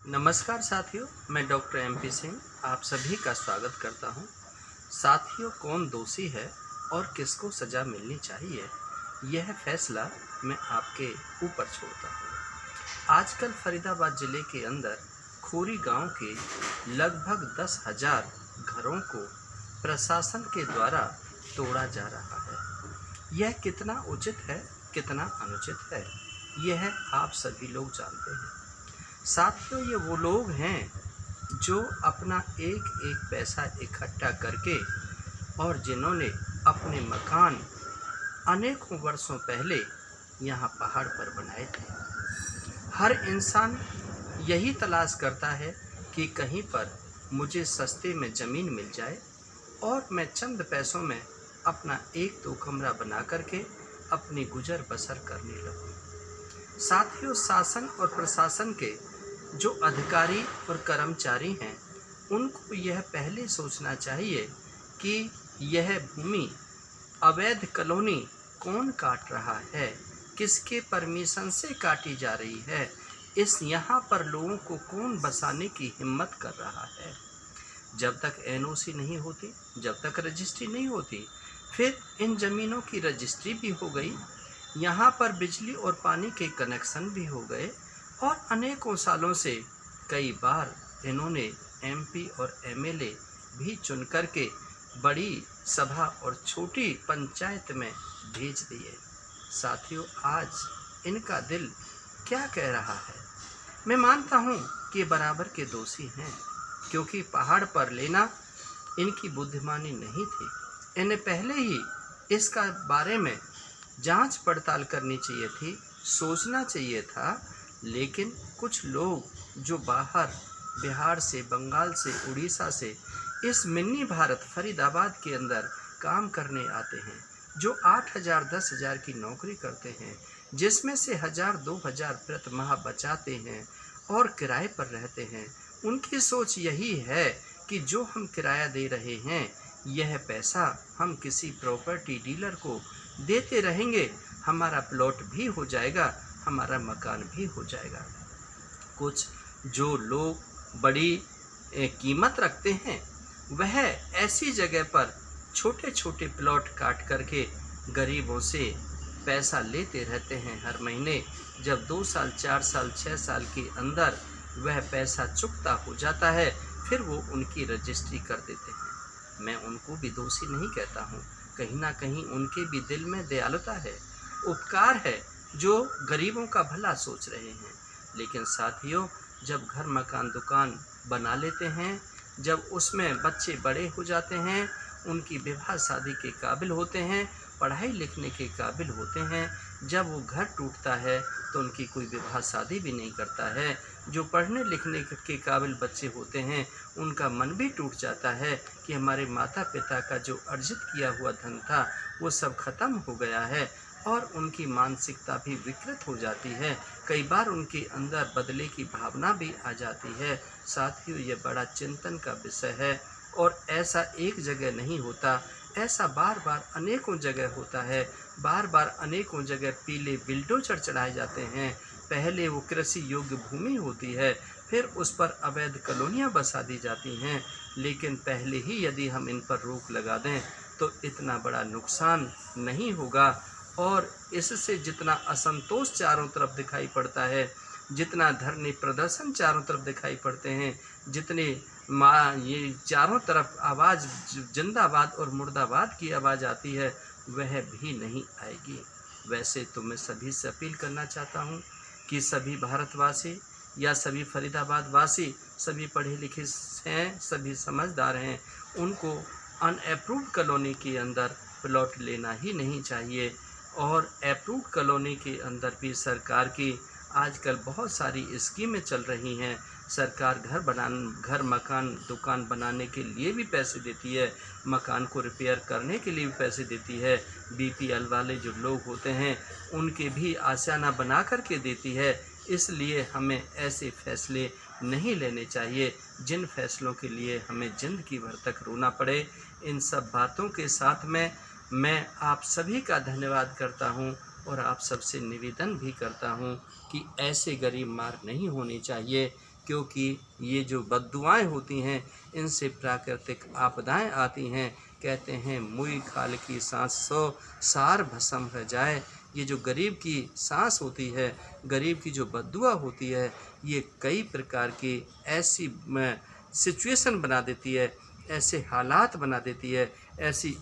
नमस्कार साथियों, मैं डॉक्टर MP सिंह आप सभी का स्वागत करता हूं। साथियों, कौन दोषी है और किसको सज़ा मिलनी चाहिए, यह फैसला मैं आपके ऊपर छोड़ता हूं। आजकल फरीदाबाद ज़िले के अंदर खोरी गांव के लगभग 10,000 घरों को प्रशासन के द्वारा तोड़ा जा रहा है। यह कितना उचित है, कितना अनुचित है, यह आप सभी लोग जानते हैं। साथियों, ये वो लोग हैं जो अपना एक एक पैसा इकट्ठा करके और जिन्होंने अपने मकान अनेकों वर्षों पहले यहाँ पहाड़ पर बनाए थे। हर इंसान यही तलाश करता है कि कहीं पर मुझे सस्ते में ज़मीन मिल जाए और मैं चंद पैसों में अपना एक दो कमरा बना करके अपनी गुजर बसर करने लगूँ। साथियों, शासन और प्रशासन के जो अधिकारी और कर्मचारी हैं, उनको यह पहले सोचना चाहिए कि यह भूमि अवैध कॉलोनी कौन काट रहा है, किसके परमिशन से काटी जा रही है, इस यहाँ पर लोगों को कौन बसाने की हिम्मत कर रहा है। जब तक NOC नहीं होती, जब तक रजिस्ट्री नहीं होती, फिर इन ज़मीनों की रजिस्ट्री भी हो गई, यहाँ पर बिजली और पानी के कनेक्शन भी हो गए और अनेकों सालों से कई बार इन्होंने MP और MLA भी चुन करके बड़ी सभा और छोटी पंचायत में भेज दिए। साथियों, आज इनका दिल क्या कह रहा है? मैं मानता हूँ कि बराबर के दोषी हैं, क्योंकि पहाड़ पर लेना इनकी बुद्धिमानी नहीं थी। इन्हें पहले ही इसका बारे में जांच पड़ताल करनी चाहिए थी, सोचना चाहिए था। लेकिन कुछ लोग जो बाहर बिहार से, बंगाल से, उड़ीसा से इस मिनी भारत फरीदाबाद के अंदर काम करने आते हैं, जो 8,000 10,000 की नौकरी करते हैं, जिसमें से 1,000-2,000 प्रति माह बचाते हैं और किराए पर रहते हैं, उनकी सोच यही है कि जो हम किराया दे रहे हैं, यह पैसा हम किसी प्रॉपर्टी डीलर को देते रहेंगे, हमारा प्लॉट भी हो जाएगा, हमारा मकान भी हो जाएगा। कुछ जो लोग बड़ी कीमत रखते हैं, वह ऐसी जगह पर छोटे छोटे प्लॉट काट करके गरीबों से पैसा लेते रहते हैं हर महीने। जब 2 साल, 4 साल, 6 साल के अंदर वह पैसा चुकता हो जाता है, फिर वो उनकी रजिस्ट्री कर देते हैं। मैं उनको भी दोषी नहीं कहता हूँ, कहीं ना कहीं उनके भी दिल में दयालुता है, उपकार है, जो गरीबों का भला सोच रहे हैं। लेकिन साथियों, जब घर मकान दुकान बना लेते हैं, जब उसमें बच्चे बड़े हो जाते हैं, उनकी विवाह शादी के काबिल होते हैं, पढ़ाई लिखने के काबिल होते हैं, जब वो घर टूटता है तो उनकी कोई विवाह शादी भी नहीं करता है। जो पढ़ने लिखने के काबिल बच्चे होते हैं, उनका मन भी टूट जाता है कि हमारे माता पिता का जो अर्जित किया हुआ धन था, वो सब खत्म हो गया है, और उनकी मानसिकता भी विकृत हो जाती है। कई बार उनके अंदर बदले की भावना भी आ जाती है। साथियों, ये बड़ा चिंतन का विषय है और ऐसा एक जगह नहीं होता, ऐसा बार बार अनेकों जगह होता है। बार बार अनेकों जगह पीले बिल्डोजर चढ़ाए जाते हैं। पहले वो कृषि योग्य भूमि होती है, फिर उस पर अवैध कॉलोनियाँ बसा दी जाती हैं। लेकिन पहले ही यदि हम इन पर रोक लगा दें तो इतना बड़ा नुकसान नहीं होगा, और इससे जितना असंतोष चारों तरफ दिखाई पड़ता है, जितना धरने प्रदर्शन चारों तरफ दिखाई पड़ते हैं, जितने ये चारों तरफ आवाज़ जिंदाबाद और मुर्दाबाद की आवाज़ आती है, वह भी नहीं आएगी। वैसे तो मैं सभी से अपील करना चाहता हूँ कि सभी भारतवासी या सभी फरीदाबाद वासी, सभी पढ़े लिखे हैं, सभी समझदार हैं, उनको अनअप्रूव्ड कॉलोनी के अंदर प्लॉट लेना ही नहीं चाहिए। और अप्रूव्ड कॉलोनी के अंदर भी सरकार की आजकल बहुत सारी स्कीमें चल रही हैं। सरकार घर मकान दुकान बनाने के लिए भी पैसे देती है, मकान को रिपेयर करने के लिए भी पैसे देती है। BPL वाले जो लोग होते हैं, उनके भी आशियाना बना करके देती है। इसलिए हमें ऐसे फैसले नहीं लेने चाहिए जिन फैसलों के लिए हमें ज़िंदगी भर तक रोना पड़े। इन सब बातों के साथ में मैं आप सभी का धन्यवाद करता हूं और आप सबसे निवेदन भी करता हूं कि ऐसे गरीब मार नहीं होनी चाहिए। क्योंकि ये जो बद्दुआएँ होती हैं इनसे प्राकृतिक आपदाएँ आती हैं। कहते हैं मुई खाल की सांस सो सार भस्म रह जाए। ये जो गरीब की सांस होती है, गरीब की जो बद्दुआ होती है, ये कई प्रकार की ऐसी सिचुएशन बना देती है, ऐसे हालात बना देती है, ऐसी